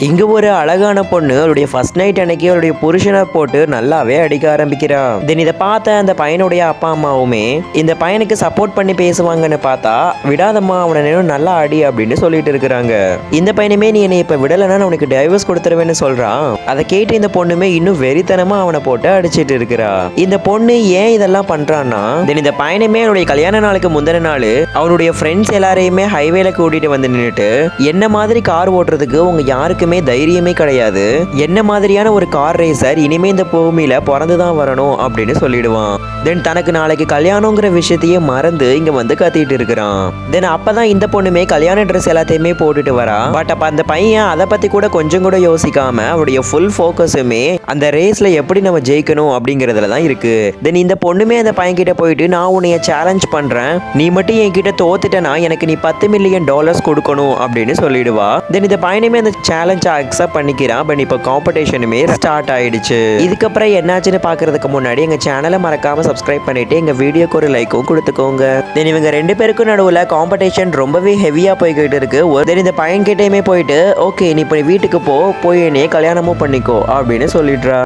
இங்க ஒரு அழகான பொண்ணு அவருடைய ஃபர்ஸ்ட் நைட் அன்னைக்கு அவருடைய புருஷனை போட்டு நல்லாவே அடிக்க ஆரம்பிக்கிறான். தென் இதை பார்த்த அந்த பையனுடைய அப்பா அம்மாவுமே இந்த பையனுக்கு சப்போர்ட் பண்ணி பேசுவாங்கன்னு பார்த்தா விடாதம்மா அவனை நேரம் நல்லா அடி அப்படின்னு சொல்லிட்டு இருக்கிறாங்க. இந்த பையனுமே நீ என்னை இப்ப விடலைன்னா நான் உனக்கு டைவர்ஸ் கொடுத்துருவேன்னு சொல்றான். அதை கேட்டு இந்த பொண்ணுமே இன்னும் வெறித்தனமா அவனை போட்டு அடிச்சிட்டு இருக்கிறா. இந்த பொண்ணு ஏன் இதெல்லாம் பண்றான்னா தென் இந்த பையனுமே அவனுடைய கல்யாண நாளுக்கு முந்தின நாள் அவனுடைய ஃப்ரெண்ட்ஸ் எல்லாரையுமே ஹைவேல கூட்டிட்டு வந்து நின்றுட்டு என்ன மாதிரி கார் ஓட்டுறதுக்கு உங்க யாருக்குமே தைரியமே கிடையாது, என்ன மாதிரியான ஒரு கார் ரேசர் இனிமே இந்த பூமியில பிறந்துதான் வரணும் அப்படின்னு சொல்லிடுவான். தென் தனக்கு நாளைக்கு கல்யாணங்கிற விஷயத்தையே மறந்து இங்க வந்து கத்திட்டு இருக்கிறான். தென் அப்பதான் இந்த பொண்ணுமே கல்யாண ட்ரெஸ் எல்லாத்தையுமே போட்டுட்டு வரா. பட் அப்ப அந்த பையன் அதை பத்தி கூட கொஞ்சம் கூட யோசிக்காம அவருடைய ஃபுல் ஃபோக்கஸுமே அந்த ரேஸ்ல எப்படி நம்ம ஜெயிக்கணும் அப்படிங்கறதுல தான் இருக்கு. தென் இந்த பொண்ணுமே அந்த பையன் கிட்ட போயிட்டு நான் உன்னைய சேலஞ்ச் பண்றேன், நீ மட்டும் என்கிட்ட தோத்துட்டனா எனக்கு நீ $10 மில்லியன் கொடுக்கணும் அப்படின்னு சொல்லிடுவா. தென் இந்த பையனுமே அந்த சேலஞ்ச் அக்செப்ட் பண்ணிக்கிறான். பட் இப்போ காம்படிஷனுமே ஸ்டார்ட் ஆயிடுச்சு. இதுக்கப்புறம் என்னாச்சுன்னு பாக்குறதுக்கு முன்னாடி எங்க சேனலை மறக்காம சப்ஸ்கிரைப் பண்ணிட்டு எங்க வீடியோக்கு ஒரு லைக்கும் கொடுத்துக்கோங்க. தென் இவங்க ரெண்டு பேருக்கும் நடுவுல காம்படிஷன் ரொம்பவே ஹெவியா போய்கிட்டு இருக்கு. தென் இந்த பையன் கிட்டயுமே போயிட்டு ஓகே நீ இப்போ வீட்டுக்கு போய் என்னையே கல்யாணமும் பண்ணிக்கோ அப்படின்னு சொல்லிடுறா.